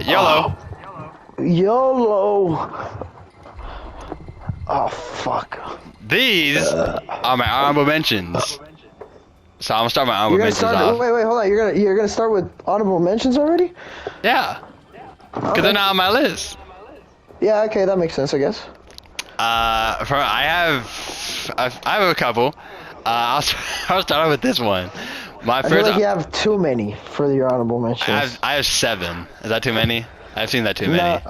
YOLO. YOLO. Oh fuck. These are my honorable mentions. So I'm gonna start my honorable You're gonna mentions start. off. Wait, hold on. You're gonna start with honorable mentions already? Yeah, because Okay. they're not on my list. Yeah. Okay, that makes sense, I guess. I have a couple. I'll start off with this one. My I feel first, like you have too many for your honorable mentions. I have 7. Is that too many? I've seen that too No. many.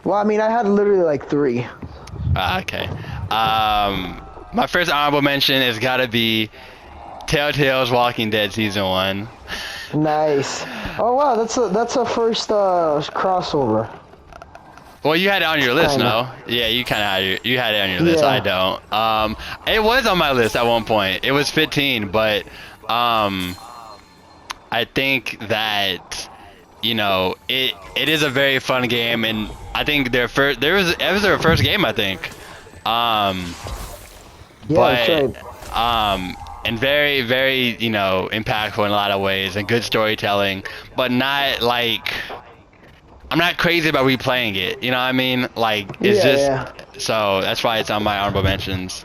Well, I mean, I had literally like 3. Okay. My first honorable mention has got to be Telltale's Walking Dead season 1. Nice. Oh wow, that's a first crossover. Well, you had it on your list, Kinda. no? Yeah, you kind of you had it on your list. I Yeah. don't. It was on my list at one point. It was 15, but I think that it is a very fun game, and I think it was their first game, I think. Yeah, that's But right. and very very impactful in a lot of ways and good storytelling, but not like I'm not crazy about replaying it. You know what I mean? Like it's Yeah, just yeah. so that's why it's on my honorable mentions.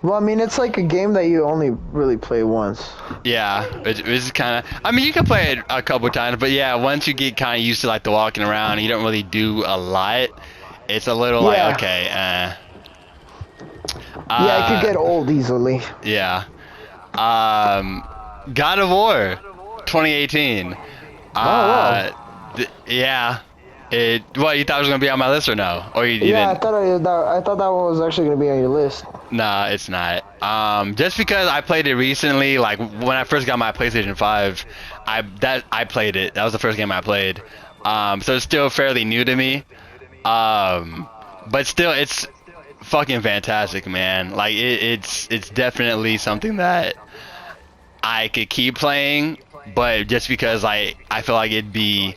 Well, I mean, it's like a game that you only really play once. Yeah, it's kind of. I mean, you can play it a couple times, but yeah, once you get kind of used to like the walking around, and you don't really do a lot. It's a little like Yeah. okay, Yeah, it could get old easily. yeah. Um, God of War, 2018. Oh wow. Yeah. What you thought it was gonna be on my list or no? Or you Yeah, didn't? I thought that one was actually gonna be on your list. Nah, it's not. Just because I played it recently, like when I first got my PlayStation 5, I played it. That was the first game I played. So it's still fairly new to me. But still, it's fucking fantastic, man. Like it's definitely something that I could keep playing, but just because I feel like it'd be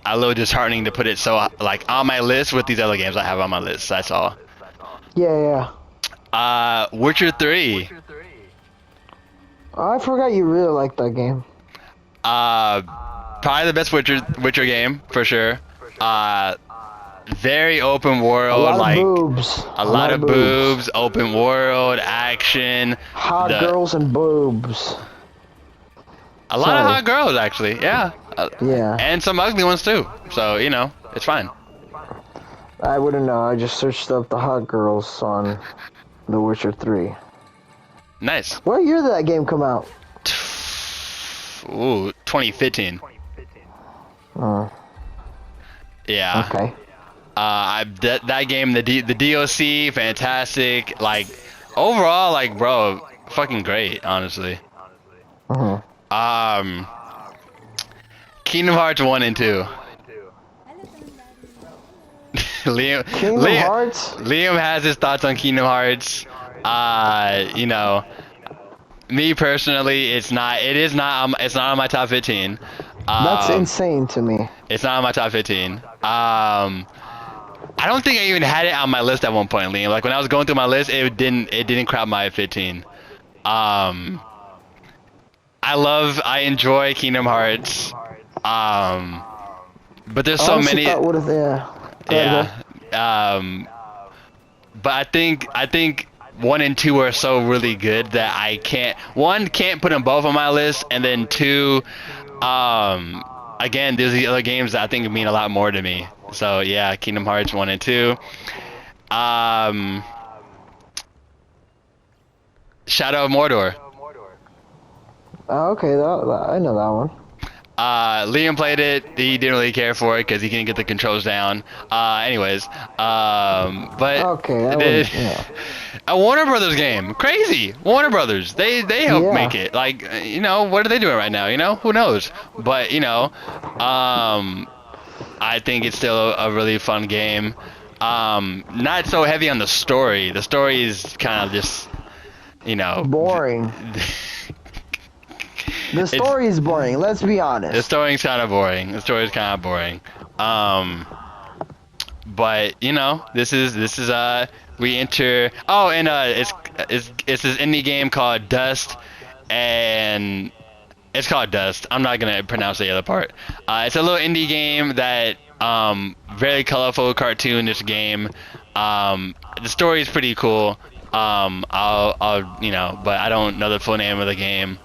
a little disheartening to put it so like on my list with these other games I have on my list. That's all. Yeah, yeah. Witcher 3. Oh, I forgot you really liked that game. Uh, Probably the best Witcher game for sure. Very open A world, lot of like boobs. a lot of boobs, open world action. Hot girls and boobs. A lot of Sorry. hot girls actually, yeah. Yeah. And some ugly ones too. So it's fine. I wouldn't know. I just searched up the hot girls on The Witcher 3. Nice. What year did that game come out? Ooh, 2015. Oh, Yeah. okay. That game, the DLC, fantastic. Like overall, like bro, fucking great, honestly. Uh-huh. Kingdom Hearts 1 and 2. Kingdom Hearts? Liam has his thoughts on Kingdom Hearts. Me personally, it's not on my top 15. That's insane to me. It's not on my top 15. I don't think I even had it on my list at one point, Liam. Like when I was going through my list, it didn't crowd my 15. I enjoy Kingdom Hearts. But there's so Honestly, many. thought would've- yeah. Go ahead, Yeah. But I think 1 and 2 are so really good that I can't put them both on my list, and then 2, again, there's the other games that I think mean a lot more to me. So yeah, Kingdom Hearts 1 and 2. Shadow of Mordor. Oh, okay, I know that one. Liam played it. He didn't really care for it because he couldn't get the controls down. Anyways, but Okay, that one, yeah. a Warner Brothers game, crazy. Warner Brothers, they helped Yeah. make it. Like, what are they doing right now? Who knows? But I think it's still a really fun game. Not so heavy on the story. The story is kind of just, Boring. The story is boring, let's be honest. The story's kind of boring. But this is we enter. Oh, and it's this indie game called Dust, and It's called Dust. I'm not gonna pronounce the other part. It's a little indie game that very colorful, cartoonish game. The story is pretty cool. I'll but I don't know the full name of the game.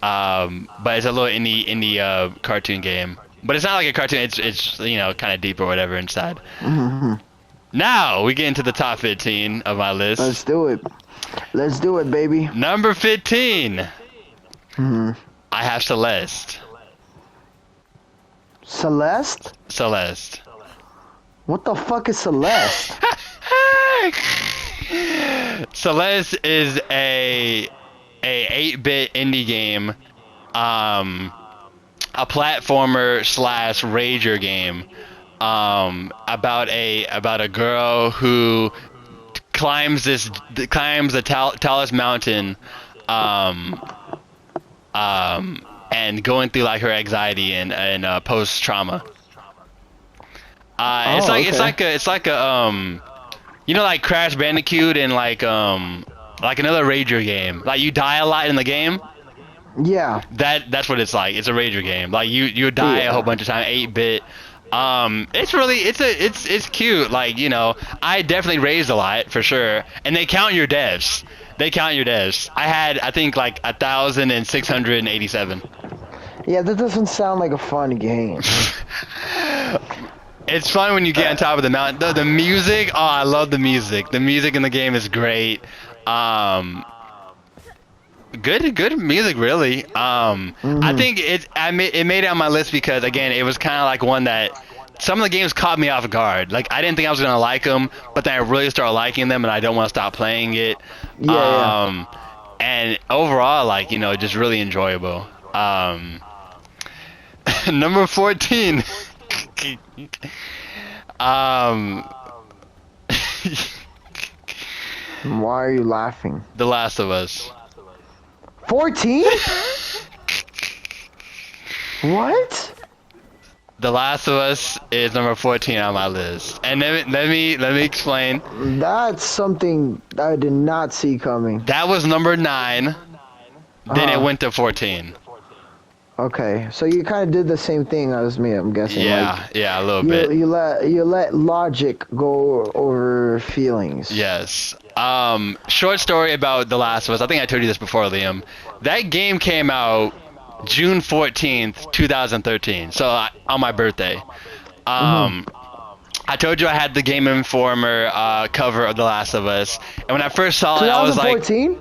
But it's a little indie cartoon game. But it's not like a cartoon. It's kind of deep or whatever inside. Hmm. Now we get into the top 15 of my list. Let's do it. Let's do it, baby. Number 15. Hmm. I have Celeste. Celeste? Celeste. What the fuck is Celeste? Celeste is a 8-bit indie game, a platformer slash rager game, about a girl who climbs the tallest mountain, and going through like her anxiety and post trauma. It's like a like Crash Bandicoot and like another rager game. Like you die a lot in the game. Yeah. That's what it's like. It's a rager game. Like you die a whole bunch of times. 8-bit. It's cute. Like I definitely raised a lot for sure. And they count your deaths. I had I think like 1,687. Yeah, that doesn't sound like a fun game. It's fun when you get on top of the mountain. The music, oh, I love the music. The music in the game is great. Good music, really. I think it made it on my list because again, it was kind of like one that some of the games caught me off guard. Like I didn't think I was gonna like them, but then I really started liking them, and I don't want to stop playing it. Yeah. And overall, like just really enjoyable. Number 14. Why are you laughing? The Last of Us. 14? What? The Last of Us is number 14 on my list, and let me explain. That's something I did not see coming. That was number 9. Then it went to 14. Okay, so you kind of did the same thing as me, I'm guessing. Yeah, like, yeah, a little bit. You let logic go over feelings. Yes. Short story about The Last of Us. I think I told you this before, Liam. That game came out June 14th, 2013. So on my birthday. I told you I had the Game Informer cover of The Last of Us, and when I first saw it, I was like, 2014?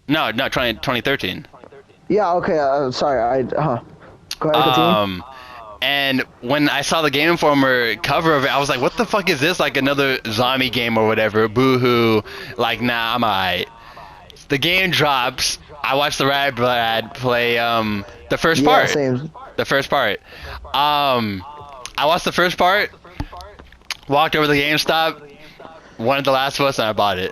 No, 2013. Yeah, okay, sorry, Go ahead, continue. And when I saw the Game Informer cover of it, I was like, what the fuck is this? Like another zombie game or whatever. Boo-hoo. Like, nah, I'm alright. The game drops. I watched the Rad play the first part. Same. The first part. I watched the first part, walked over to the GameStop, wanted The Last of Us, and I bought it.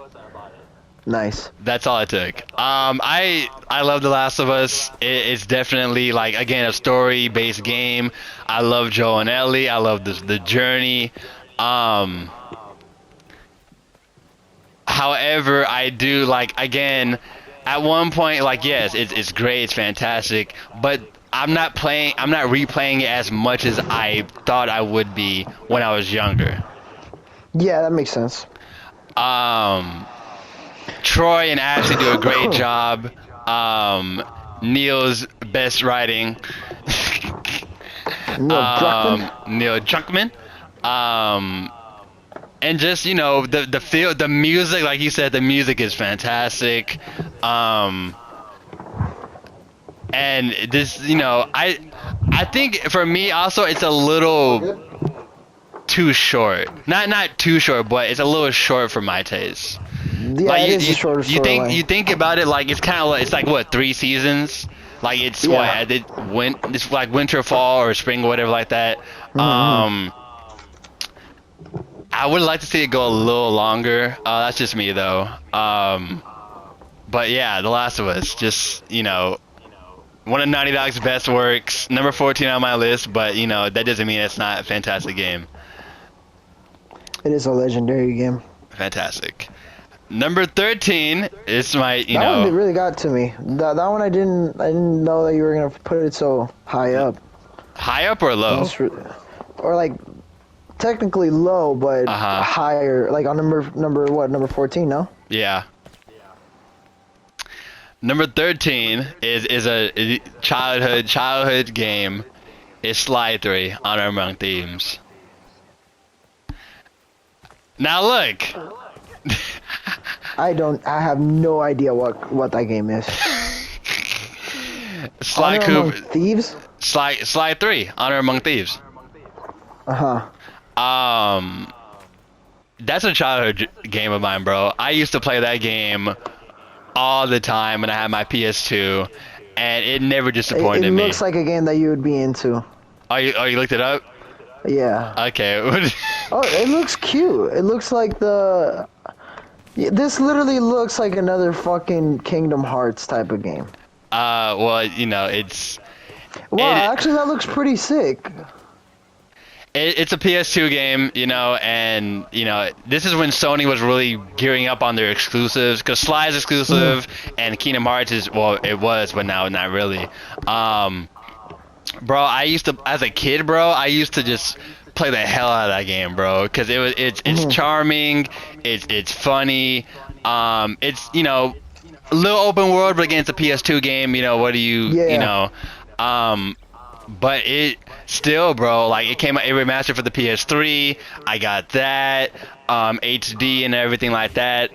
Nice. That's all it took. I love The Last of Us. It's definitely like again a story-based game. I love Joel and Ellie. I love the journey. However, I do like again at one point like yes, it's great, it's fantastic, but I'm not replaying it as much as I thought I would be when I was younger. Yeah, that makes sense. Troy and Ashley do a great job. Neil's best writing. Neil Druckmann. And just the feel, the music, like you said, the music is fantastic. And this, I think for me also it's a little too short. Not too short, but it's a little short for my taste. Yeah, like, it is a shorter storyline. You think about it like it's kind of like, it's like what, 3 seasons? Like it's it's like winter, fall, or spring, or whatever like that. I would like to see it go a little longer. That's just me though. But yeah, The Last of Us, just one of Naughty Dog's best works. Number 14 on my list, but that doesn't mean it's not a fantastic game. It is a legendary game. Fantastic. Number 13 is my, you That one know, really got to me. That one I didn't know that you were gonna put it so high up. high up or low? That's or like technically low, but Uh-huh. higher. Like on number what? Number 14? No. Yeah. Number 13 is a childhood game. It's Sly 3, Honor Among Thieves. Now look. I have no idea what that game is. Sly Honor Among Cooper, Thieves? Sly 3, Honor Among Thieves. Uh-huh. That's a childhood game of mine, bro. I used to play that game all the time when I had my PS2, and it never It disappointed me. looks like a game that you would be into. You looked it up? Yeah. Okay. Oh, it looks cute. It looks like this literally looks like another fucking Kingdom Hearts type of game. Well, you know, it's Wow, actually that looks pretty sick. it's a PS2 game, you know, and you know, this is when Sony was really gearing up on their exclusives, because Sly is exclusive, and Kingdom Hearts is, well, it was, but now not really. Bro, I used to, as a kid, bro, I used to just play the hell out of that game, bro, because it's charming, it's funny, it's, you know, a little open world, but again, it's a PS2 game, you know, what do you, Yeah. you know, but it still, bro, like, it remastered for the PS3, I got that, HD and everything like that,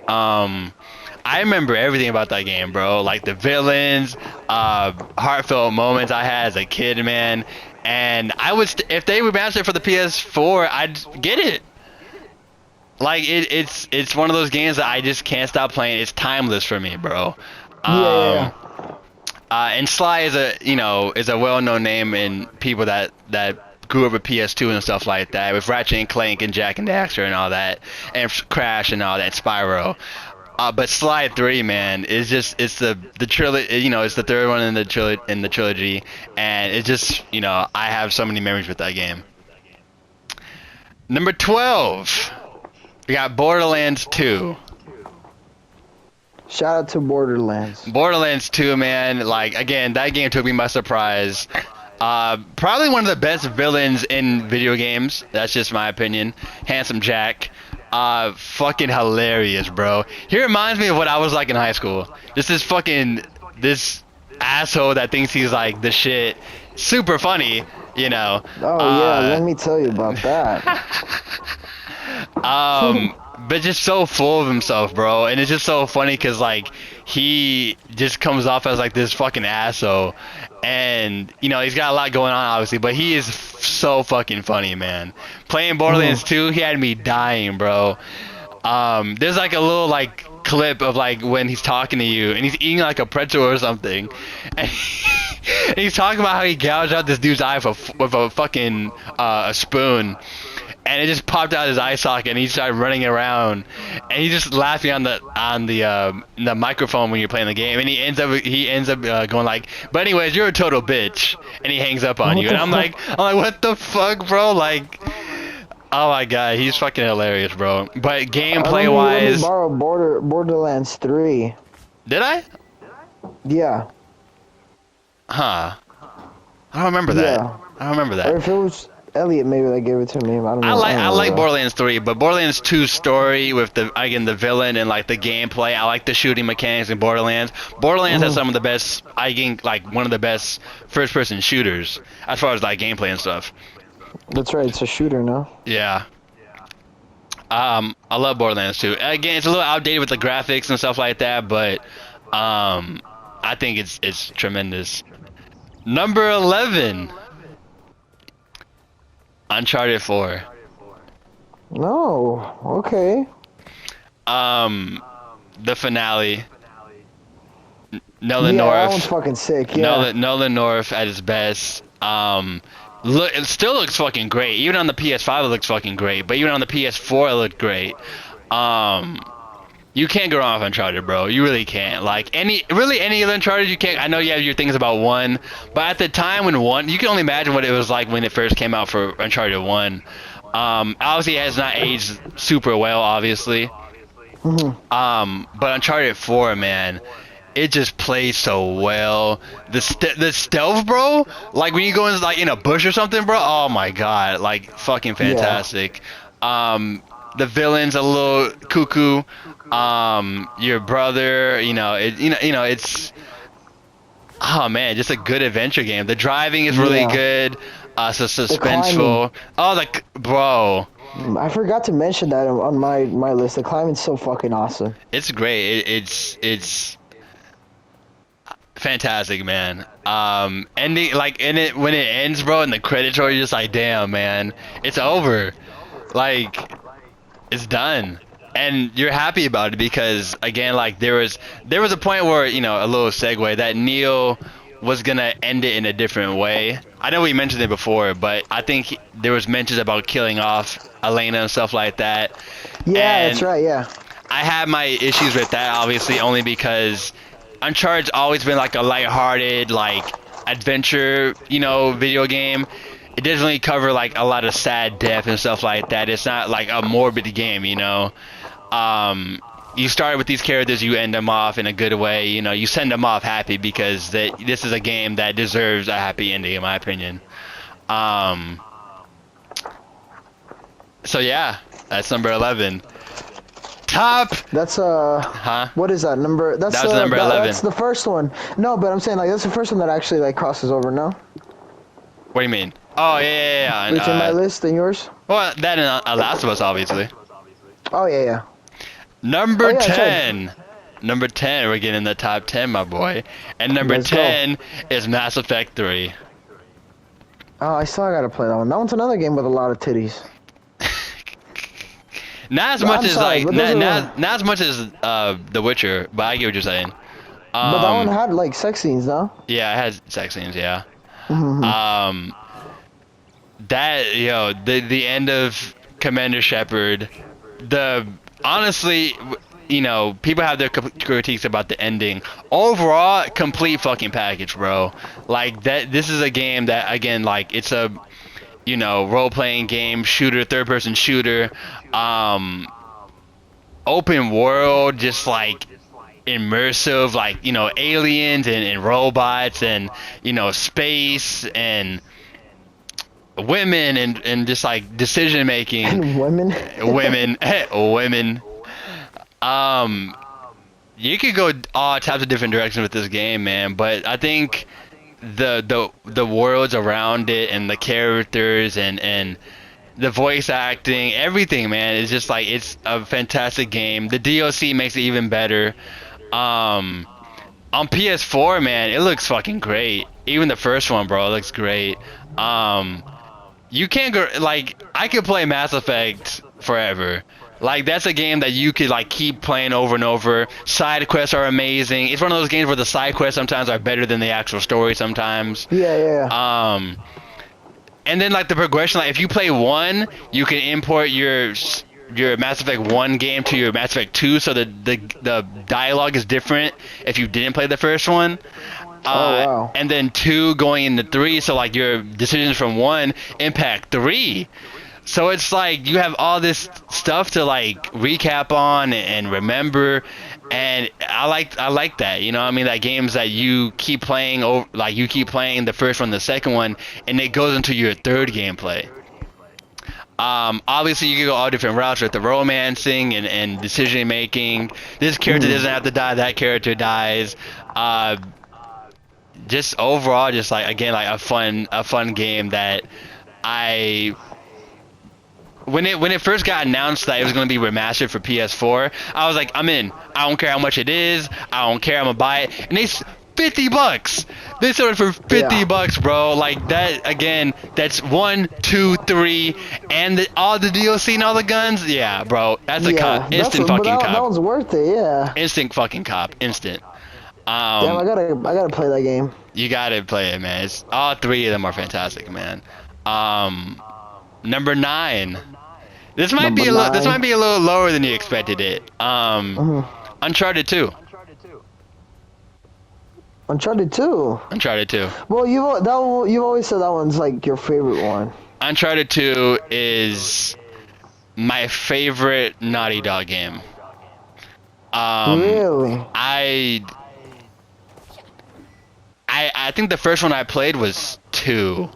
I remember everything about that game, bro. Like the villains, heartfelt moments I had as a kid, man. And I would, if they remastered it for the PS4, I'd get it. Like it's one of those games that I just can't stop playing. It's timeless for me, bro. Yeah. And Sly is a well-known name in people that grew up with PS2 and stuff like that, with Ratchet and Clank and Jack and Daxter and all that, and Crash and all that, Spyro. But Sly 3, man, it's the trilogy, you know, it's the third one in the trilogy, and it just, you know, I have so many memories with that game. Number 12, we got Borderlands 2. Shout out to Borderlands. Borderlands 2, man, like, again, that game took me by surprise. Probably one of the best villains in video games. That's just my opinion. Handsome Jack. Fucking hilarious, bro. He reminds me of what I was like in high school. Just this asshole that thinks he's like the shit. Super funny, you know. Oh yeah, let me tell you about that. But just so full of himself, bro. And it's just so funny because, like, he just comes off as, like, this fucking asshole. And, you know, he's got a lot going on, obviously, but he is so fucking funny, man. Playing Borderlands 2, he had me dying, bro. There's, like, a little, like, clip of, like, when he's talking to you, and he's eating, like, a pretzel or something. And he's talking about how he gouged out this dude's eye with a fucking a spoon. And it just popped out his eye socket, and he started running around, and he's just laughing on the microphone when you're playing the game, and he ends up going like, "But anyways, you're a total bitch," and he hangs up on you, and I'm like, what the fuck, bro? Like, oh my god, he's fucking hilarious, bro. But gameplay wise, borrow Borderlands 3. did I? Yeah. Huh? I don't remember that. Yeah. I don't remember that. Or if it was Elliot, maybe that gave it to me. I don't know. I like Borderlands 3, but Borderlands 2 story with the villain and like the gameplay. I like the shooting mechanics in Borderlands. Borderlands has some of the best, I think, like one of the best first person shooters as far as like gameplay and stuff. That's right. It's a shooter, no? Yeah. I love Borderlands 2. Again, it's a little outdated with the graphics and stuff like that, but I think it's tremendous. Number 11. Uncharted 4. No. Okay. The finale. Nolan Yeah, North. that one's fucking sick. Yeah. Nolan North at his best. It still looks fucking great. Even on the PS5, it looks fucking great. But even on the PS4, it looked great. You can't go wrong with Uncharted, bro. You really can't. Like any other Uncharted, you can't. I know you have your things about 1, but at the time when 1, you can only imagine what it was like when it first came out for Uncharted 1. Obviously, it has not aged super well, obviously. Mhm. But Uncharted 4, man, it just plays so well. The stealth, bro. Like when you go in like in a bush or something, bro. Oh my god, like fucking Yeah. fantastic. The villain's a little cuckoo. Your brother, it's oh man, just a good adventure game. The driving is really Yeah. good. So The climbing. suspenseful. Oh, like bro, I forgot to mention that on my list. The climbing's so fucking awesome. it's great. It's fantastic, man. Ending like in it when it ends, bro, and the credits roll, you're just like, damn, man, it's over. Like it's done, and you're happy about it because again, like there was a point where a little segue that Neil was gonna end it in a different way. I know we mentioned it before, but I think there was mentions about killing off Elena and stuff like that, Yeah, that's and right. Yeah. I have my issues with that, obviously, only because Uncharted's always been like a lighthearted, like adventure, video game. It doesn't really cover like a lot of sad death and stuff like that. It's not like a morbid game. You start with these characters, you end them off in a good way. You send them off happy because this is a game that deserves a happy ending, in my opinion. Um, so yeah, that's number 11. Top, That's huh? what is that number? That was number 11. That's the first one. No, but I'm saying like that's the first one that actually like crosses over. No, What do you mean? Oh yeah. And, between my list and yours. well, that and Last of Us, obviously. Oh yeah, yeah. Oh Number yeah, that's right. 10. Number 10, we're getting the top 10, my boy. And number Let's go. 10 is Mass Effect 3. Oh, I still gotta play that one. That one's another game with a lot of titties. Not as But much I'm as sorry, like but those not, are. not, not as much as The Witcher, but I get what you're saying. But that one Um, had like sex scenes, no? yeah, it has sex scenes, yeah. Mhm. Um, that the end of Commander Shepard, the honestly, people have their critiques about the ending. Overall, complete fucking package, bro. Like that, this is a game that again, like it's a role playing game, shooter, third person shooter, um, open world, just like immersive, like aliens and robots and space and women and just like decision making. And women. Women, women. Um, you could go all types of different directions with this game, man. But I think the worlds around it and the characters and the voice acting, everything, man, is just like it's a fantastic game. The DLC makes it even better. Um, on PS4, man, it looks fucking great. Even the first one, bro, it looks great. Um, you can't go like I could play Mass Effect forever. Like that's a game that you could like keep playing over and over. Side quests are amazing. It's one of those games where the side quests sometimes are better than the actual story sometimes. Yeah, yeah. Um, and then like the progression, like if you play one, you can import your Mass Effect 1 game to your Mass Effect 2, so the dialogue is different if you didn't play the first one. Oh wow. And then 2 going into 3, so like your decisions from 1 impact 3. So it's like you have all this stuff to like recap on and remember, and I like that. You know what I mean? That games that you keep playing over, like you keep playing the first one, the second one, and it goes into your third gameplay. Obviously you can go all different routes with the romancing and decision making. This character doesn't have to die, that character dies. Uh, just overall, just like again, like a fun game that I when it first got announced that it was going to be remastered for PS4, I was like, I'm in. I don't care how much it is. I don't care. I'm gonna buy it. And $50. They sold it for 50 Yeah. bucks, bro. Like that again. That's 1, 2, 3, and all the DLC and all the guns. Yeah, bro. That's a Yeah, cop. Instant but fucking that cop. one's worth it. Yeah. Instant fucking cop. Instant. Damn, Um, I gotta play that game. you gotta play it, man. It's all three of them are fantastic, man. Um, number 9. Number 9. This might be a little lower than you expected it. Mhm. Uncharted 2. Uncharted 2. Uncharted 2. Well, you've always said that one's like your favorite one. Uncharted 2 is my favorite Naughty Dog game. Really? I think the first one I played was 2.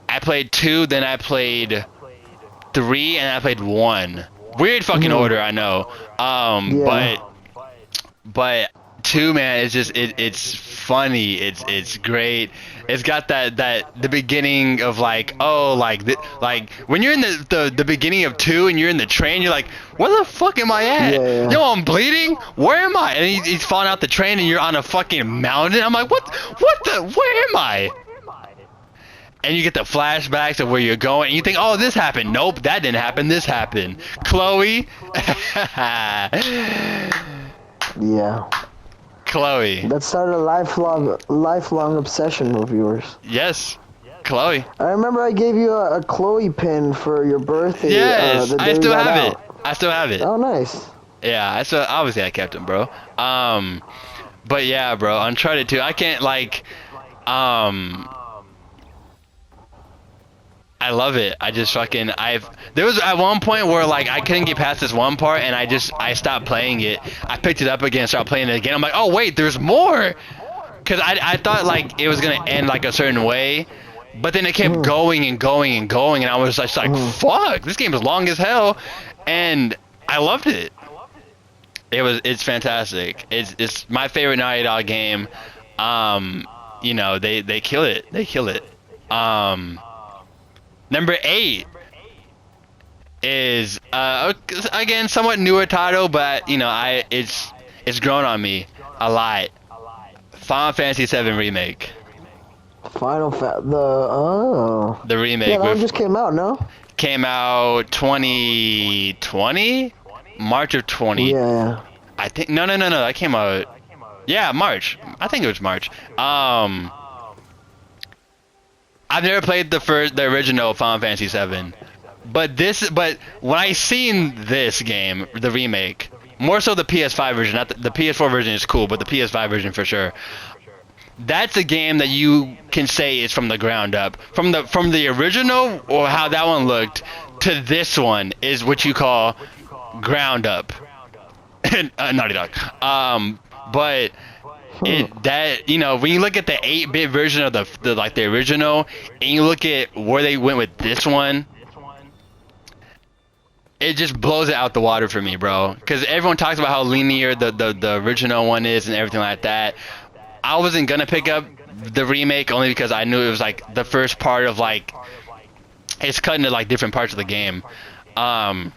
I played 2, then I played 3, and I played 1. Weird fucking order, I know. Yeah. But 2, man, it's just it's funny. It's great. It's got the beginning of like, oh, like when you're in the beginning of 2 and you're in the train, you're like, where the fuck am I at? Yeah. Yo, I'm bleeding. Where am I? And he's falling out the train and you're on a fucking mountain. I'm like, what the? Where am I? And you get the flashbacks of where you're going, and you think, oh, this happened. Nope, that didn't happen. This happened. Chloe. Yeah. Chloe. That started a lifelong obsession with yours. Yes. Chloe. I remember I gave you a Chloe pin for your birthday. Yes, The day I we still got have out. it. I still have it. Oh, nice. Yeah, obviously I kept him, bro. But yeah, bro, Uncharted 2. I can't like, I love it. I just fucking there was at one point where like I couldn't get past this one part and I stopped playing it. I picked it up again, started playing it again. I'm like, oh wait, there's more. Cause I thought like it was gonna end like a certain way, but then it kept going and going and going, and I was just like, fuck, this game is long as hell, and I loved it. It's fantastic. It's my favorite Naughty Dog game. You know, they kill it. They kill it. Number 8 is again somewhat newer title, but you know it's grown on me a lot. Final Fantasy VII Remake. The remake. Yeah, that one just came out, no? Came out 2020, March of 20. Yeah. I think no. That came out. Yeah, March. I think it was March. I've never played the original Final Fantasy VII, but when I seen this game, the remake, more so the PS5 version, not the PS4 version is cool, but the PS5 version for sure. That's a game that you can say is from the ground up, from the original or how that one looked to this one is what you call ground up. Naughty Dog. But. That you know, when you look at the 8-bit version of the original, and you look at where they went with this one, it just blows it out the water for me, bro. Because everyone talks about how linear the original one is and everything like that. I wasn't gonna pick up the remake only because I knew it was like the first part of like it's cut into like different parts of the game. But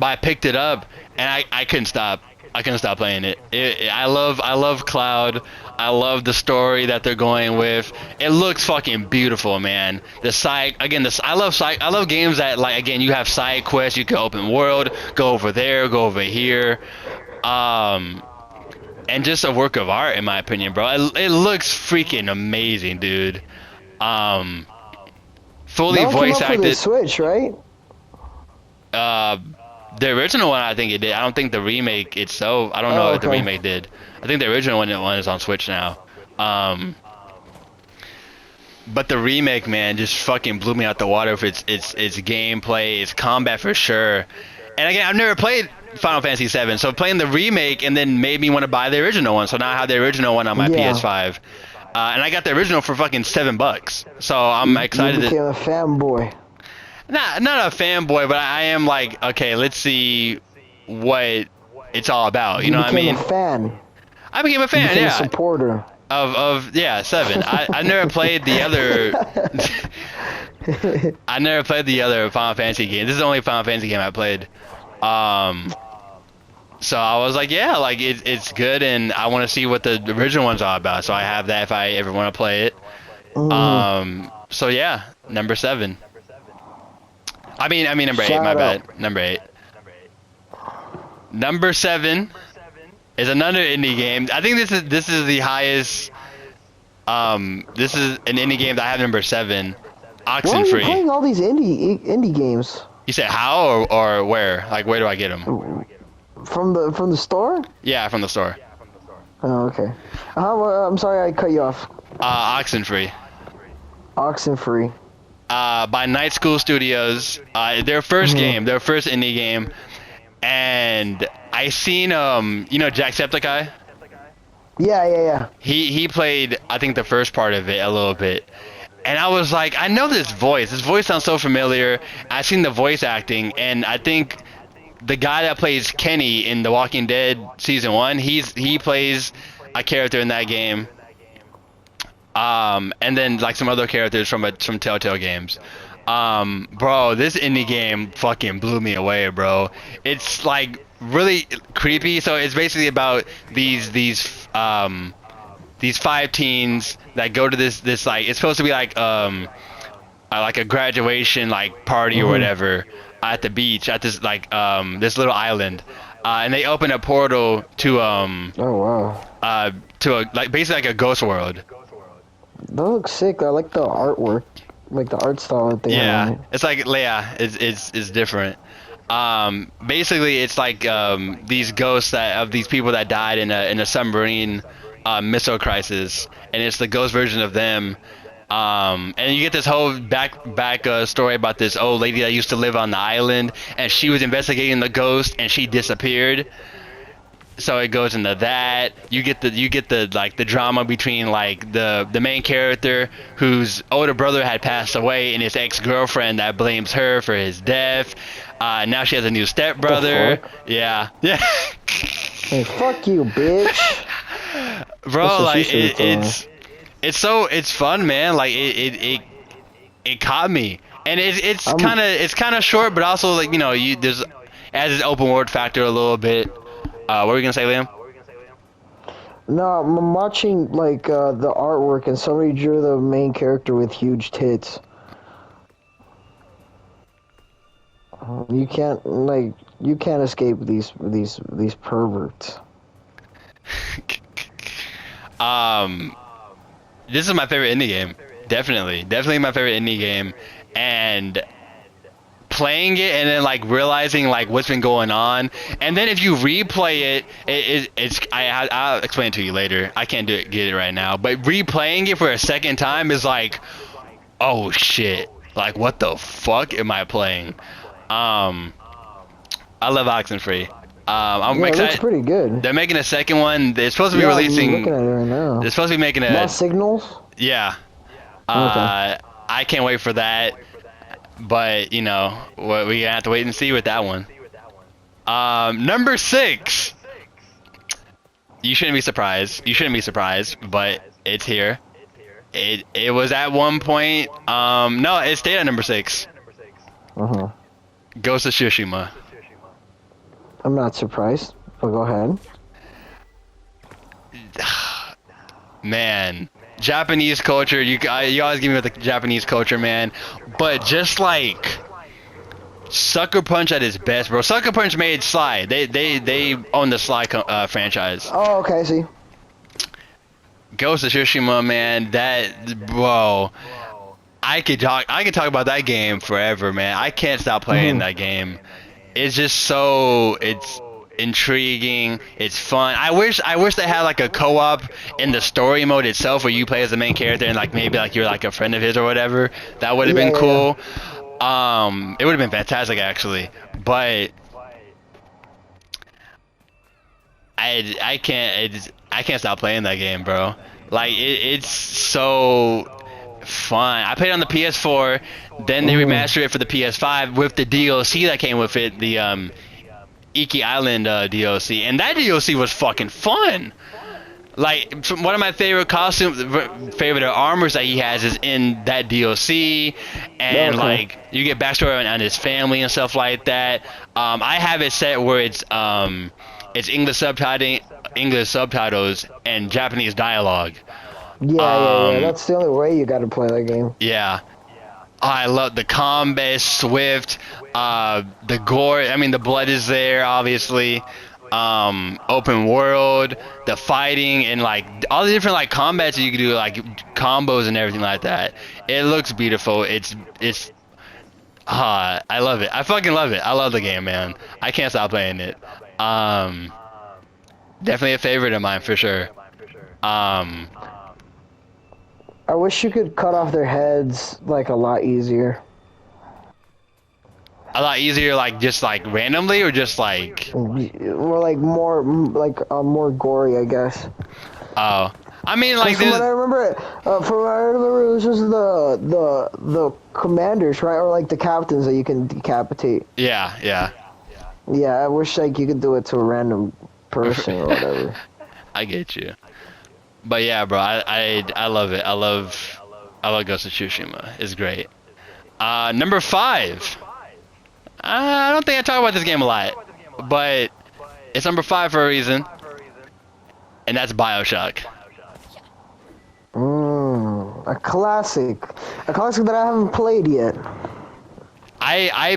I picked it up and I couldn't stop. I couldn't stop playing it. I love Cloud. I love the story that they're going with. It looks fucking beautiful, man. I love games that like again you have side quests. You can open world, go over there, go over here, and just a work of art in my opinion, bro. It looks freaking amazing, dude. Fully voice acted. For the Switch, right? The original one, I think it did. I don't think the remake itself. I don't know if the remake did. I think the original one is on Switch now. But the remake, man, just fucking blew me out the water with its gameplay, its combat for sure. And again, I've never played Final Fantasy VII, so playing the remake and then made me want to buy the original one. So now I have the original one on my PS5, and I got the original for fucking $7. So I'm excited. You became a fanboy. Not a fanboy, but I am like, okay, let's see what it's all about. You know what I mean? You became a fan. I became a fan, a supporter. Of 7. I never played the other. I never played the other Final Fantasy game. This is the only Final Fantasy game I played. So I was like, yeah, like it's good, and I want to see what the original one's all about. So I have that if I ever want to play it. So yeah, number 7. I mean number 8. My bad. Number 8. Number 7 is another indie game. I think this is the highest. This is an indie game that I have number 7. Oxenfree. Why are you playing all these indie games? You said how or where? Like where do I get them? From the store? Yeah, from the store. Oh, okay. I'm sorry I cut you off. Oxenfree. Oxenfree. By Night School Studios. Their first game, their first indie game, and I seen you know Jacksepticeye? Yeah, yeah, yeah. He played I think the first part of it a little bit. And I was like, I know this voice. This voice sounds so familiar. I seen the voice acting, and I think the guy that plays Kenny in The Walking Dead season 1, he plays a character in that game. And then like some other characters from Telltale games. Bro, this indie game fucking blew me away, bro. It's like really creepy. So it's basically about these five teens that go to this like it's supposed to be like a graduation like party or Mhm. whatever at the beach at this like this little island, and they open a portal Oh wow. to a like basically like a ghost world. That looks sick. I like the artwork, like the art style that they have on Yeah, it. it's like yeah, it's different. Basically, it's like these ghosts that of these people that died in a submarine missile crisis, and it's the ghost version of them. And you get this whole back story about this old lady that used to live on the island, and she was investigating the ghost, and she disappeared. So it goes into that. You get the like the drama between like the main character whose older brother had passed away and his ex-girlfriend that blames her for his death. Now she has a new What the stepbrother. fuck? Yeah. Yeah. Hey, fuck you, bitch. That's Bro, what she like should have told me. it's fun, man. Like it caught me. And I'm it's kind of short, but also like, you know, you there's adds its open world factor a little bit. What were you gonna say, Liam? no, I'm watching like the artwork, and somebody drew the main character with huge tits. You can't escape these perverts. Um, this is my favorite indie game. Definitely my favorite indie game. And playing it and then like realizing like what's been going on, and then if you replay I'll explain it to you later. I can't get it right now. But replaying it for a second time is like, oh shit! Like what the fuck am I playing? Um, I love Oxenfree. I'm Yeah, it looks excited. pretty good. They're making a second one. They're supposed to be Yeah, I'm looking releasing. at it right now. They're supposed to be making a Lost signals. yeah. Okay. I can't wait for that. But you know, we have to wait and see with that one. Number 6. You shouldn't be surprised. You shouldn't be surprised, but it's here. It was at one point. No, it stayed at number 6. Uh huh. Ghost of Tsushima. I'm not surprised. But go ahead. Man, Japanese culture. You always give me with the Japanese culture, man. But just like Sucker Punch at its best, bro. Sucker Punch made Sly. They own the Sly franchise. Oh, okay. I see. Ghost of Tsushima, man. That bro. I could talk about that game forever, man. I can't stop playing Mhm. that game. It's just so it's intriguing. It's fun. I wish they had like a co-op in the story mode itself where you play as the main character and like maybe like you're like a friend of his or whatever. That would have Yeah, been yeah, yeah. cool. It would have been fantastic actually. But I can't stop playing that game, bro. Like it's so fun. I played it on the PS4, then they Mhm. remastered it for the PS5 with the DLC that came with it, the Iki Island DLC, and that DLC was fucking fun. Like one of my favorite favorite armors that he has is in that DLC, and Okay. like you get backstory on his family and stuff like that. I have it set where it's English subtitles and Japanese dialogue. Yeah, yeah, yeah. Um, That's the only way you got to play that game. yeah. I love the combat, swift, the gore. I mean, the blood is there, obviously. Open world, the fighting, and like all the different like combats that you can do, like combos and everything like that. It looks beautiful. I love it. I fucking love it. I love the game, man. I can't stop playing it. Um, Definitely a favorite of mine for sure. Um, I wish you could cut off their heads like a lot easier. A lot easier, like just like randomly, or just like. Or like more gory, I guess. Oh, I mean, Because like there's. from what I remember, it was just the commanders, right, or like the captains that you can decapitate. Yeah, yeah. Yeah, I wish like you could do it to a random person or whatever. I get you. But yeah, bro, I love it. I love Ghost of Tsushima. It's great. Number 5. I don't think I talk about this game a lot, but it's number 5 for a reason, and that's BioShock. A classic that I haven't played yet. I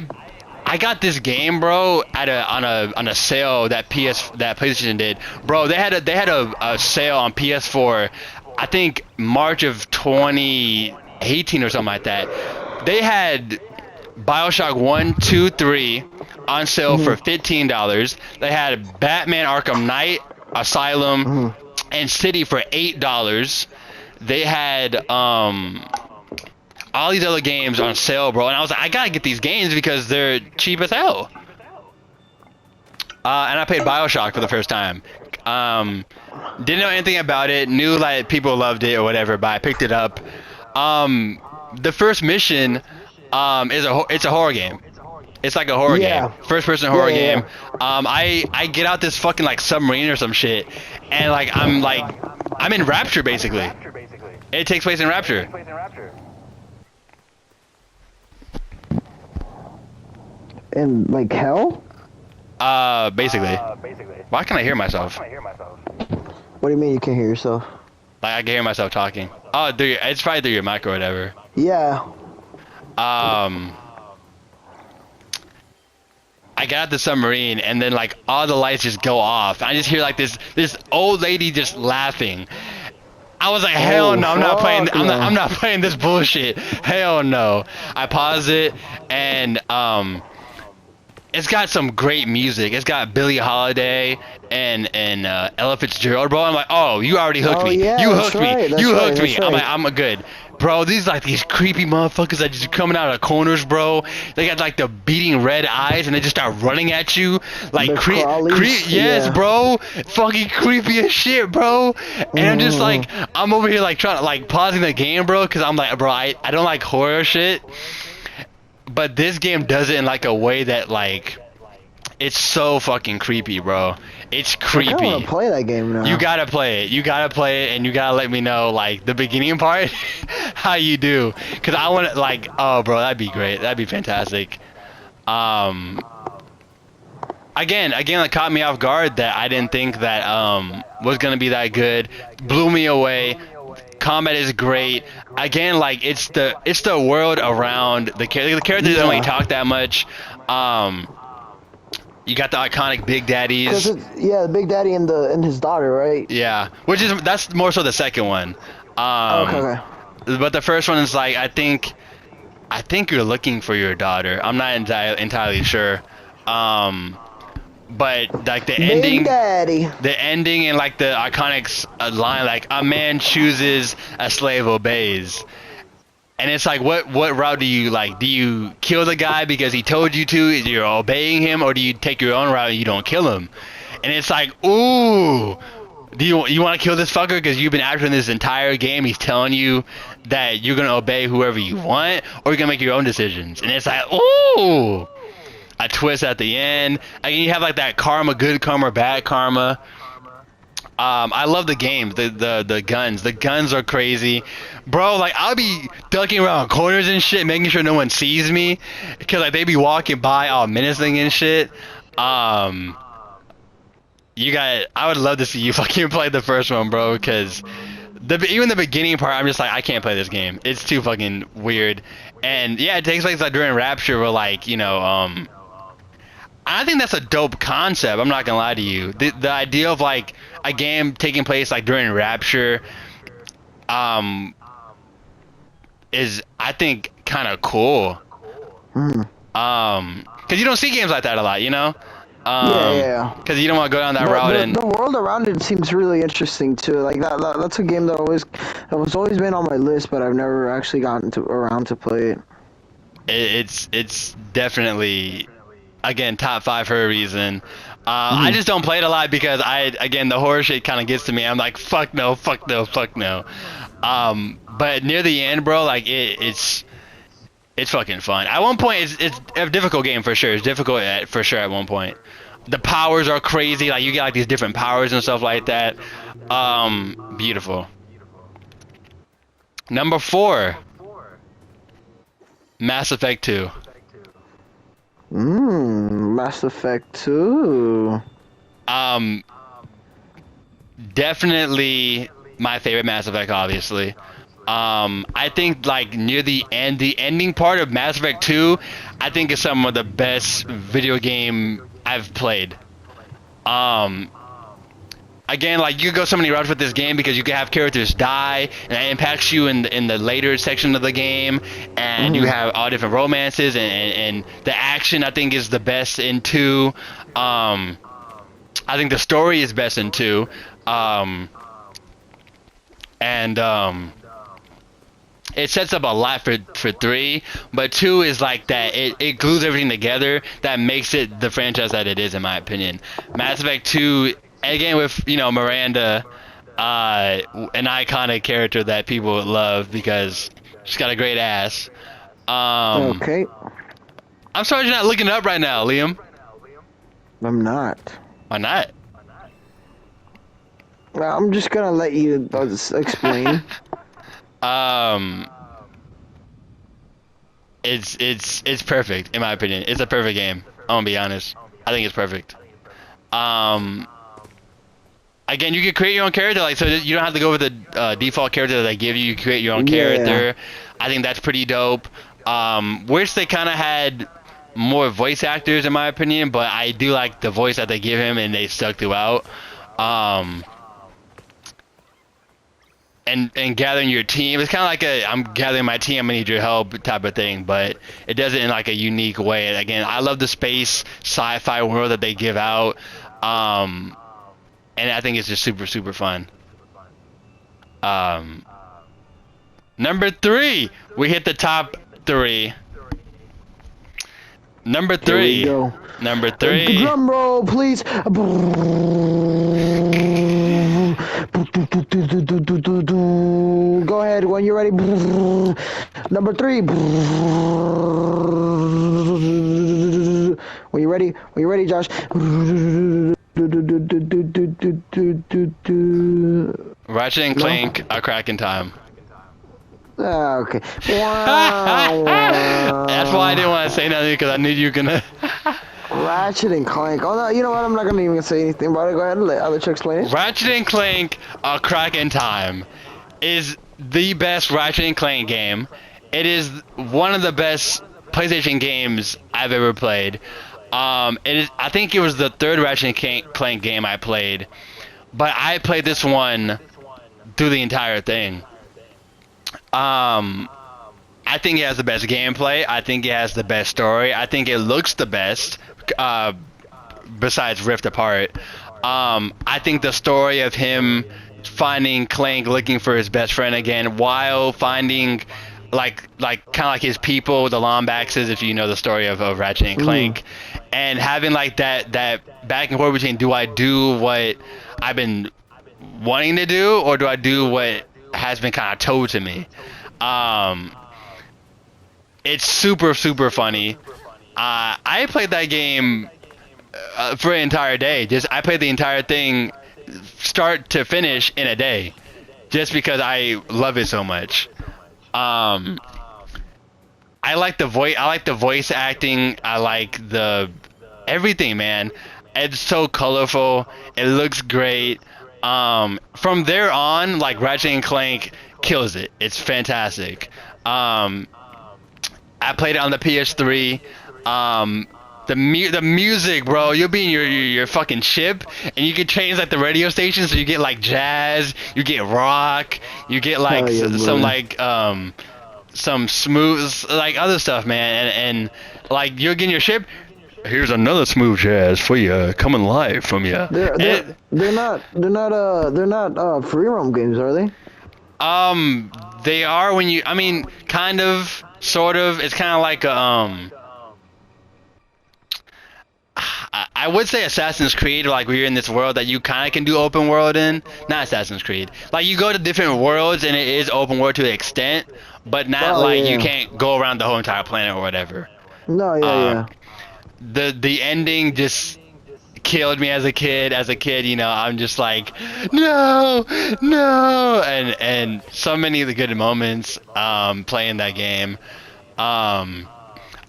got this game, bro, on a sale that PlayStation did. Bro, they had a sale on PS4, I think March of 2018 or something like that. They had BioShock 1, 2, 3 on sale for $15. They had Batman Arkham Knight, Asylum, and City for $8. They had all these other games on sale, bro, and I was like, I gotta get these games because they're cheap as hell. And I played BioShock for the first time. Didn't know anything about it, knew like people loved it or whatever, but I picked it up. The first mission it's a horror game. It's like a horror game, first person horror game. I get out this fucking like submarine or some shit, and I'm in Rapture basically. It takes place in Rapture. In like hell? Basically. Why can't I hear myself? What do you mean you can't hear yourself? Like I can hear myself talking. Oh, it's probably through your mic or whatever. Yeah. I got out the submarine and then like all the lights just go off. I just hear like this old lady just laughing. I was like, hell no, I'm not playing. I'm not playing this bullshit. Hell no. I pause it and it's got some great music. It's got Billie Holiday and Ella Fitzgerald, bro. I'm like, oh, you already hooked me. Yeah, You hooked me. You hooked me. Right. I'm like, I'm good. Bro, these like these creepy motherfuckers that just coming out of corners, bro. They got like the beating red eyes and they just start running at you. Like yes, bro. Fucking creepy as shit, bro. And I'm just like, I'm over here like trying to like pausing the game, bro, because I'm like, bro, I don't like horror shit. But this game does it in like a way that like it's so fucking creepy, bro. It's creepy. I want to play that game now. You gotta play it. You gotta play it, and you gotta let me know like the beginning part, how you do, cause I want to like, oh, bro, that'd be great. That'd be fantastic. Again, it caught me off guard that I didn't think that was gonna be that good. Blew me away. Combat is great. Again, like it's the world around the characters don't really talk that much. You got the iconic Big Daddies. The Big Daddy and his daughter, right? Yeah, that's more so the second one. Okay. But the first one is like I think you're looking for your daughter. I'm not entirely sure. But like the ending and like the iconic line, like a man chooses, a slave obeys. And it's like, what route do you like? Do you kill the guy because he told you to? You're obeying him, or do you take your own route and you don't kill him? And it's like, ooh, do you want to kill this fucker because you've been after him this entire game? He's telling you that you're gonna obey whoever you want, or you're gonna make your own decisions. And it's like, ooh, a twist at the end. And you have like that karma, good karma, bad karma. I love the games, the guns. The guns are crazy, bro. Like I'll be ducking around corners and shit, making sure no one sees me, because like they be walking by all menacing and shit. I would love to see you fucking play the first one, bro, because even the beginning part, I'm just like, I can't play this game. It's too fucking weird. And yeah, it takes place like during Rapture, where like, you know, I think that's a dope concept. I'm not gonna lie to you. The idea of like a game taking place like during Rapture, is I think kind of cool. Cause you don't see games like that a lot, you know. Cause you don't want to go down that route. And the world around it seems really interesting too. Like that's a game that has always been on my list, but I've never actually gotten around to play it. It's definitely, again, top five for a reason. I Mhm. just don't play it a lot because again, the horror shit kind of gets to me. I'm like, fuck no, fuck no, fuck no. But near the end, bro, like it's fucking fun. At one point, it's a difficult game for sure. It's difficult for sure at one point. The powers are crazy. Like you get like these different powers and stuff like that. Beautiful. Number four, Mass Effect 2. Mass Effect 2. Um, Definitely my favorite Mass Effect, obviously. I think like near the end, the ending part of Mass Effect 2, I think is some of the best video game I've played. Um, Again, like you go so many routes with this game because you can have characters die, and that impacts you in the later section of the game, and you Mhm. have all different romances, and the action I think is the best in 2. I think the story is best in 2. Um, and It sets up a lot for 3, but 2 is like that. It glues everything together that makes it the franchise that it is, in my opinion. Mass Effect 2, again with Miranda, an iconic character that people love because she's got a great ass. Um, Okay, I'm sorry you're not looking it up right now, Liam. I'm not. Why not? Well, I'm just gonna let you explain. um, it's perfect in my opinion. It's a perfect game. I'm gonna be honest. I think it's perfect. Um, Again, you can create your own character, like so you don't have to go with the default character that they give you. You can create your own Yeah. character. I think that's pretty dope. Wish they kind of had more voice actors, in my opinion, but I do like the voice that they give him, and they stuck throughout. Um, and gathering your team, it's kind of like I'm gathering my team, I'm gonna need your help type of thing, but it does it in like a unique way. Again, I love the space sci-fi world that they give out. Um, and I think it's just super, super fun. Um, Number 3, we hit the top 3. Number Here we 3, go. number 3. Drum roll, please. Go ahead when you're ready. Number 3. When you're ready, Josh. Ratchet and No? Clank, A Crack in Time. Ah, okay. Wow, That's why I didn't want to say nothing because I knew you were gonna. Ratchet and Clank. Oh no, you know what? I'm not gonna even say anything about it. Go ahead and I'll let you explain it. Ratchet and Clank, A Crack in Time is the best Ratchet and Clank game. It is one of the best PlayStation games I've ever played. It is. I think it was the third Ratchet and Clank game I played, but I played this one through the entire thing. I think it has the best gameplay. I think it has the best story. I think it looks the best, besides Rift Apart. I think the story of him finding Clank, looking for his best friend again, while finding like kind of like his people, the Lombaxes, if you know the story of Ratchet and Clank, and having like that back and forth between, do I do what I've been wanting to do, or do I do what has been kind of told to me? It's super, super funny. I played that game for an entire day. I played the entire thing, start to finish, in a day, just because I love it so much. I like the voice. I like the voice acting. I like the everything, man. It's so colorful. It looks great. From there on, like Ratchet and Clank kills it. It's fantastic. I played it on the PS3. The music, bro. You'll be in your fucking ship, and you can change like the radio stations. So you get like jazz, you get rock, you get like Hell yeah, some brother. like some smooth like other stuff, man. And like you'll get in your ship. Here's another smooth jazz for you, coming live from you. They're not free roam games, are they? They are when you. I mean, kind of. sort of. It's kind of like a, I would say Assassin's Creed, like where you're in this world that you kind of can do open world in. Not Assassin's Creed. Like you go to different worlds and it is open world to an extent, but not Oh like you yeah. can't go around the whole entire planet or whatever. No, yeah, Um, yeah. the ending just killed me as a kid. As a kid, you know, I'm just like, no, no, and so many of the good moments playing that game. Um,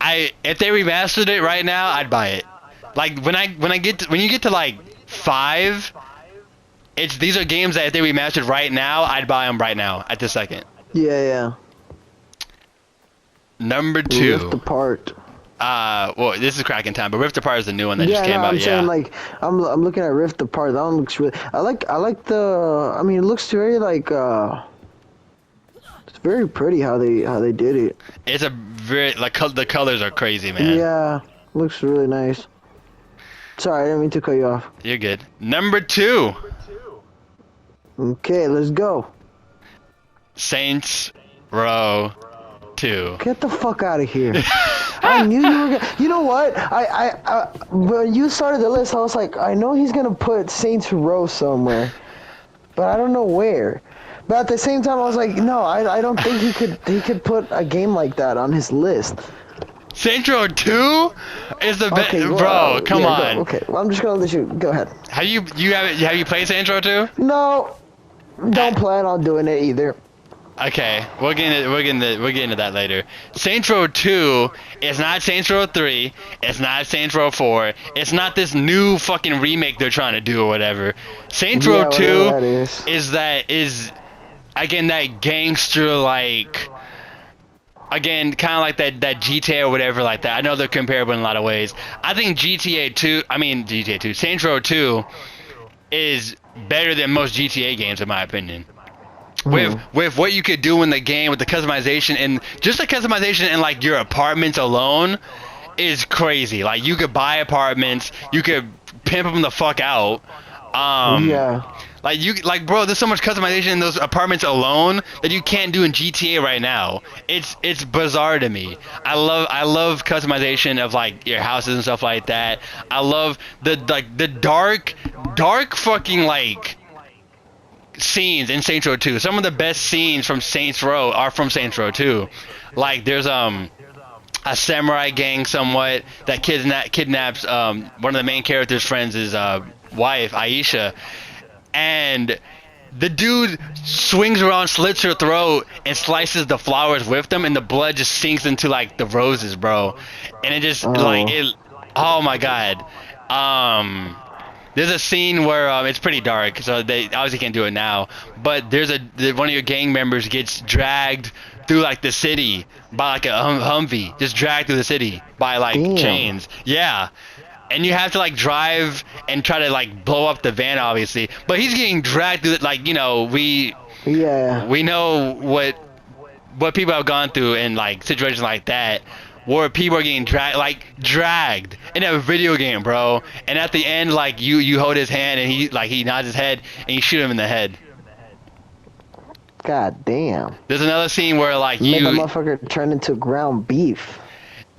I if they remastered it right now, I'd buy it. Like when you get to like 5, these are games that if they remastered right now, I'd buy them right now at this second. Yeah, yeah. Number Rift 2. Apart. Well, this is Cracking Time, but Rift Apart is the new one that Yeah, just came no, out. I'm saying Yeah. like I'm looking at Rift Apart. That one looks really. I like the. I mean, it looks very like it's very pretty how they did it. It's a very like the colors are crazy, man. Yeah, looks really nice. Sorry, I didn't mean to cut you off. You're good. Number 2, Okay, let's go. Saints Row 2. Get the fuck out of here. I knew you were gonna. You know what? I when you started the list, I was like, I know he's gonna put Saints Row somewhere, but I don't know where. But at the same time, I was like, no, I don't think he could put a game like that on his list. Saints Row 2 is the best, Okay, well, bro. Come yeah, on. go, okay, well, I'm just gonna let you go ahead. Have you played Saints Row 2? No, don't plan on doing it either. Okay, we'll get into that later. Saints Row 2 is not Saints Row 3. It's not Saints Row 4. It's not this new fucking remake they're trying to do or whatever. Saints Yeah, Row whatever 2 that is. is again that gangster like. Again, kind of like that GTA or whatever like that. I know they're comparable in a lot of ways. I think GTA 2, Saints Row 2 is better than most GTA games in my opinion. With what you could do in the game with the customization and just the customization in like your apartments alone is crazy. Like you could buy apartments, you could pimp them the fuck out. Yeah. Like bro, there's so much customization in those apartments alone that you can't do in GTA right now. It's bizarre to me. I love customization of like your houses and stuff like that. I love the dark fucking like scenes in Saints Row 2. Some of the best scenes from Saints Row are from Saints Row 2. Like there's a samurai gang somewhat that kidnaps one of the main character's friends' wife, Aisha. And the dude swings around, slits her throat, and slices the flowers with them, and the blood just sinks into like the roses, bro. And it just oh my god. There's a scene where it's pretty dark, so they obviously can't do it now. But there's one of your gang members gets dragged through like the city by like a Humvee, just dragged through the city by like chains. Yeah. And you have to like drive and try to like blow up the van, obviously. But he's getting dragged through, like, you know, we know what people have gone through in like situations like that, where people are getting dragged in a video game, bro. And at the end, like you hold his hand and he nods his head and you shoot him in the head. God damn. There's another scene where like Made the motherfucker turn into ground beef.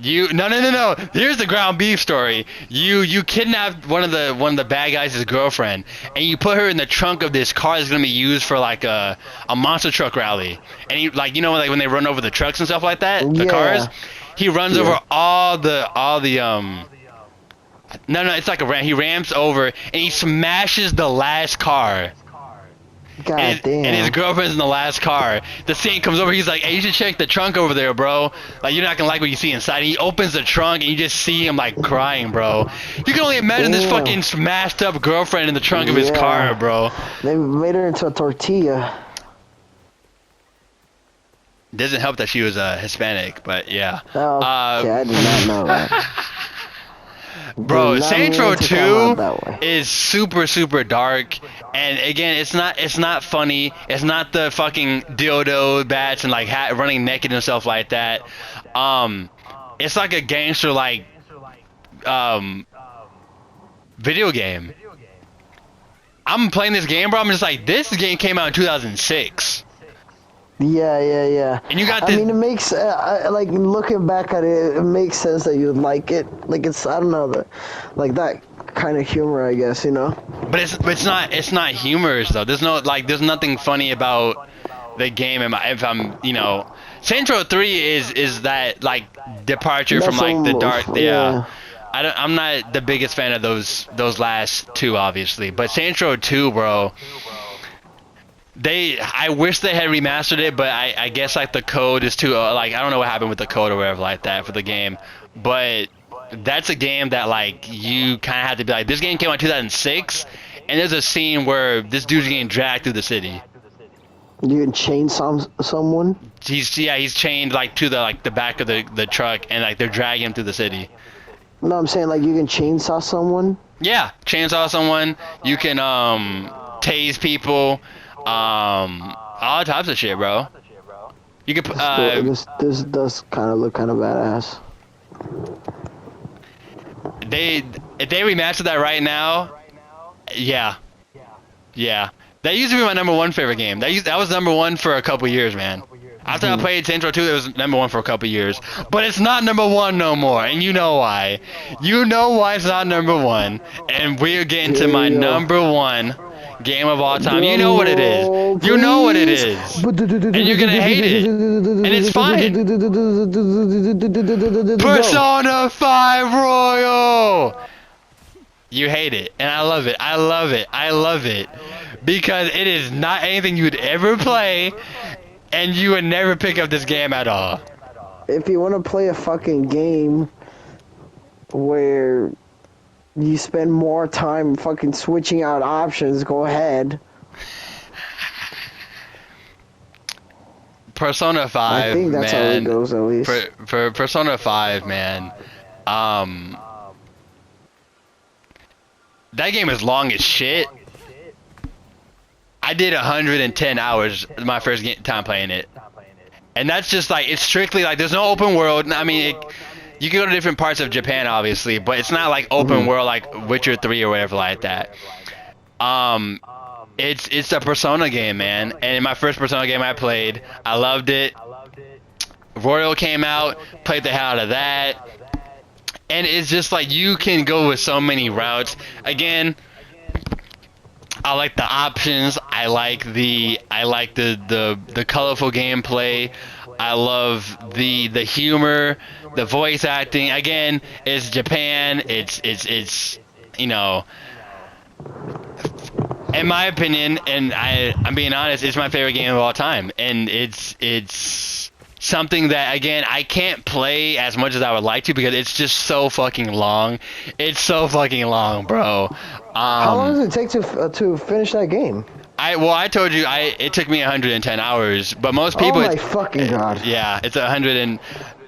No. Here's the ground beef story. You kidnapped one of the bad guys' girlfriend, and you put her in the trunk of this car that's gonna be used for like a monster truck rally. And he like like when they run over the trucks and stuff like that, the cars. He runs over all the no, it's like a ram. He ramps over and he smashes the last car. God damn. And his girlfriend's in the last car. The scene comes over. He's like, "Hey, you should check the trunk over there, bro. Like, you're not gonna like what you see inside." And he opens the trunk, and you just see him like crying, bro. You can only imagine this fucking smashed up girlfriend in the trunk of his car, bro. They made her into a tortilla. Doesn't help that she was Hispanic, but yeah. Oh, okay, I did not know that. Bro, Saints Row 2 is super, super dark, and again, it's not funny. It's not the fucking dildo bats and like running naked and stuff like that. It's like a gangster like video game. I'm playing this game, bro. I'm just like, this game came out in 2006. Yeah. And you got I this. mean, it makes like looking back at it, it makes sense that you'd like it. Like it's I don't know like that kind of humor, I guess. But it's not humorous though. There's nothing funny about the game. If I'm Saints Row 3 is that like departure from That's like the dark. Yeah, yeah. I'm not the biggest fan of those last two, obviously. But Saints Row 2, bro. I wish they had remastered it, but I guess like the code is too like I don't know what happened with the code or whatever like that for the game, but that's a game that like you kind of have to be like, this game came out in 2006, and there's a scene where this dude's getting dragged through the city. You can chainsaw someone. He's chained like to the back of the truck, and like they're dragging him through the city. No, I'm saying like you can chainsaw someone. Yeah, chainsaw someone. You can tase people. All types of shit, bro. You could This does kind of look kind of badass. If they remastered that right now, yeah. That used to be my #1 favorite game. That was #1 for a couple years, man. After I played Saints Row 2, it was #1 for a couple years. But it's not #1 no more, and you know why. You know why it's not #1. And we're getting to my #1 game of all time. You know what it is. You know what it is. And you're gonna hate it. And it's fine. Persona 5 Royal! You hate it. And I love it. I love it. I love it. Because it is not anything you would ever play, and you would never pick up this game at all. If you want to play a fucking game where you spend more time fucking switching out options, go ahead. Persona 5, I think that's man, how it goes, at least. For Persona 5, man, that game is long as shit. I did 110 hours my first time playing it. And that's just like, it's strictly like, there's no open world. I mean, you can go to different parts of Japan, obviously, but it's not like open world like Witcher 3 or whatever like that. It's a Persona game, man. And in my first Persona game I played, I loved it. Royal came out, played the hell out of that. And it's just like, you can go with so many routes. Again, I like the options. I like the colorful gameplay. I love the humor, the voice acting. Again, it's Japan. It's in my opinion, and I'm being honest, it's my favorite game of all time. And it's something that, again, I can't play as much as I would like to because it's just so fucking long. It's so fucking long, bro. How long does it take to finish that game? I told you it took me 110 hours, but most people. Oh my fucking god. Yeah, it's 100 and.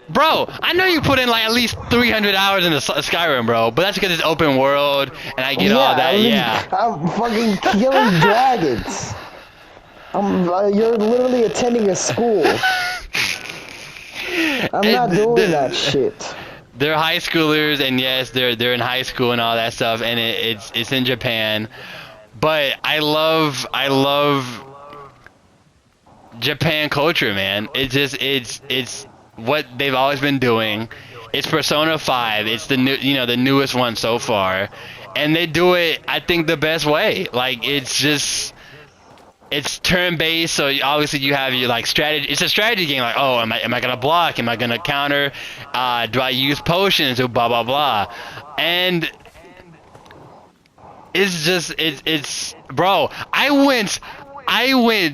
Bro, I know you put in like at least 300 hours into Skyrim, bro, but that's because it's open world and I get all that. I'm fucking killing dragons. You're literally attending a school. I'm not doing that shit. They're high schoolers, and yes, they're in high school and all that stuff, and it's in Japan. But I love Japan culture, man. It's what they've always been doing. It's Persona 5. It's the the newest one so far, and they do it, I think, the best way. Like, it's turn-based, so obviously you have your like strategy. It's a strategy game. Like, oh, am I gonna block? Am I gonna counter? Do I use potions? Or blah blah blah. And it's just it's bro. I went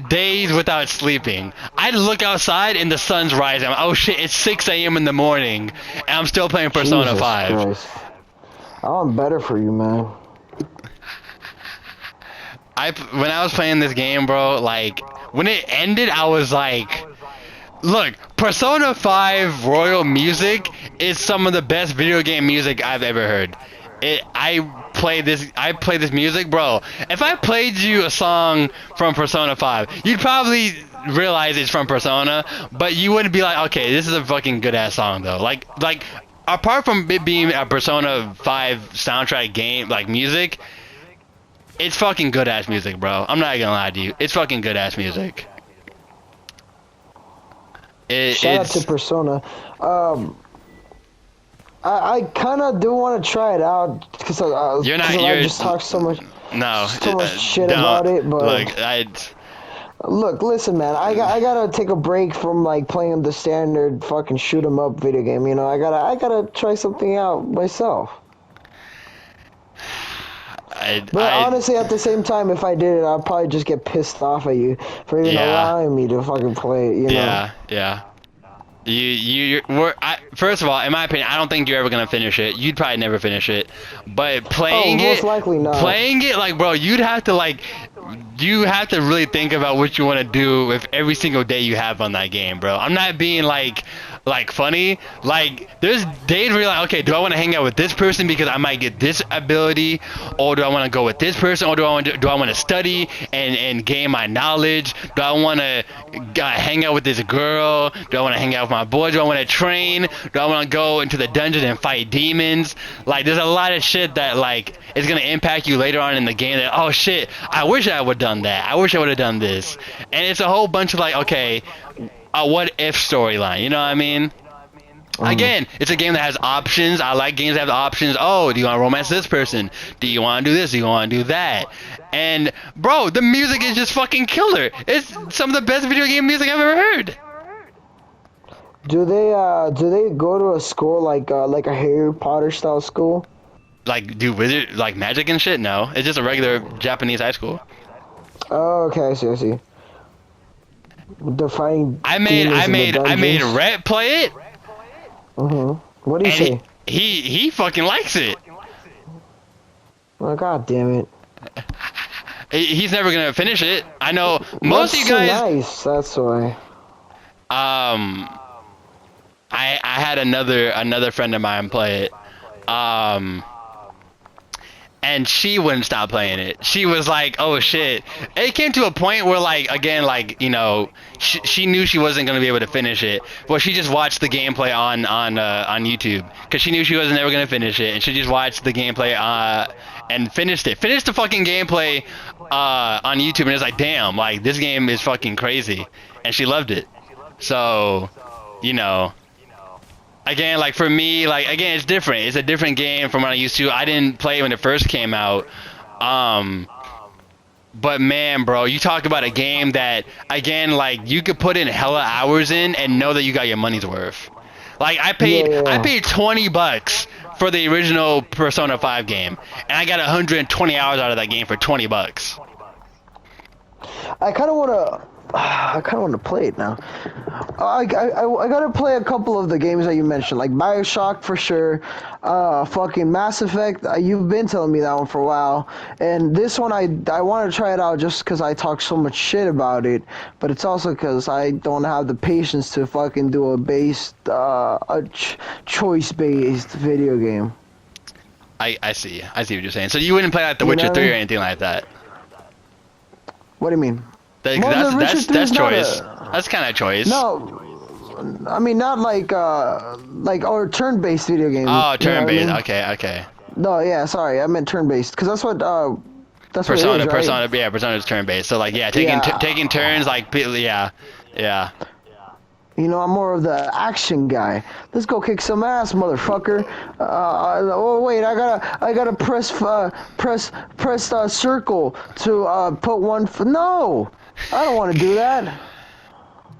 days without sleeping. I'd look outside and the sun's rising. Oh shit! It's 6 a.m. in the morning, and I'm still playing Persona 5. Christ. I'm better for you, man. When I was playing this game, bro, like, when it ended, I was like, look, Persona 5 Royal music is some of the best video game music I've ever heard. I play this music, bro. If I played you a song from Persona 5, you'd probably realize it's from Persona, but you wouldn't be like, okay, this is a fucking good ass song though. Like apart from it being a Persona 5 soundtrack game, like music, it's fucking good ass music, bro. I'm not gonna lie to you. It's fucking good ass music. Shout out to It's Persona. Um, I kind of do want to try it out because you're not I you're just talked no so much shit don't about it. But look. I look, listen, man, I gotta take a break from like playing the standard fucking shoot 'em up video game. You know, I gotta try something out myself. But I honestly, at the same time, if I did it, I'd probably just get pissed off at you for even yeah allowing me to fucking play it. You know. yeah. First of all, in my opinion, I don't think you're ever gonna finish it. You'd probably never finish it. But Oh, most likely not. playing it, like, bro, you have to really think about what you want to do with every single day you have on that game, bro. I'm not being like funny. Like, there's days where you're like, okay, do I want to hang out with this person because I might get this ability, or do I want to go with this person, or do I want to study and gain my knowledge? Do I want to hang out with this girl? Do I want to hang out with my boys? Do I want to train? Do I want to go into the dungeon and fight demons? Like, there's a lot of shit that like is gonna impact you later on in the game. That, oh shit, I wish I would have done that. I wish I would have done this. And it's a whole bunch of like, okay, a what if storyline. You know what I mean? Again, it's a game that has options. I like games that have options. Oh, do you want to romance this person? Do you want to do this? Do you want to do that? And bro, the music is just fucking killer. It's some of the best video game music I've ever heard. Do they go to a school like a Harry Potter style school? Like, do wizard like magic and shit? No, it's just a regular Japanese high school. Oh, okay, I see. Defying demons in the I made dungeons. Rhett play it, What do you say? and he fucking likes it. Oh, god damn it. He's never gonna finish it. I know most of you guys. So nice, that's why. I had another friend of mine play it. And she wouldn't stop playing it. She was like, "Oh shit!" It came to a point where, like, again, like, you know, she knew she wasn't gonna be able to finish it, but she just watched the gameplay on YouTube because she knew she wasn't ever gonna finish it, and she just watched the gameplay and finished it. Finished the fucking gameplay on YouTube, and it's like, damn, like this game is fucking crazy, and she loved it. So, you know. Again, like for me, like again, it's different. It's a different game from what I used to. I didn't play it when it first came out. But man, bro, you talk about a game that again, like you could put in hella hours in and know that you got your money's worth. Like I paid $20 for the original Persona 5 game, and I got 120 hours out of that game for $20. I kind of want to play it now. I gotta play a couple of the games that you mentioned, like BioShock for sure. Fucking Mass Effect. You've been telling me that one for a while, and this one I want to try it out just because I talk so much shit about it. But it's also because I don't have the patience to fucking do a choice-based video game. I see what you're saying. So you wouldn't play like The Witcher 3 or anything like that? What do you mean? That's choice. That's kind of choice. No, I mean not like or turn-based video games. Oh, turn-based. You know what I mean? Okay. No, yeah, sorry, I meant turn-based because that's what Persona, what it is, right? Persona is turn-based. So like, yeah, taking turns, like, yeah. You know, I'm more of the action guy. Let's go kick some ass, motherfucker. Oh wait, I gotta press circle to put one. No, I don't want to do that.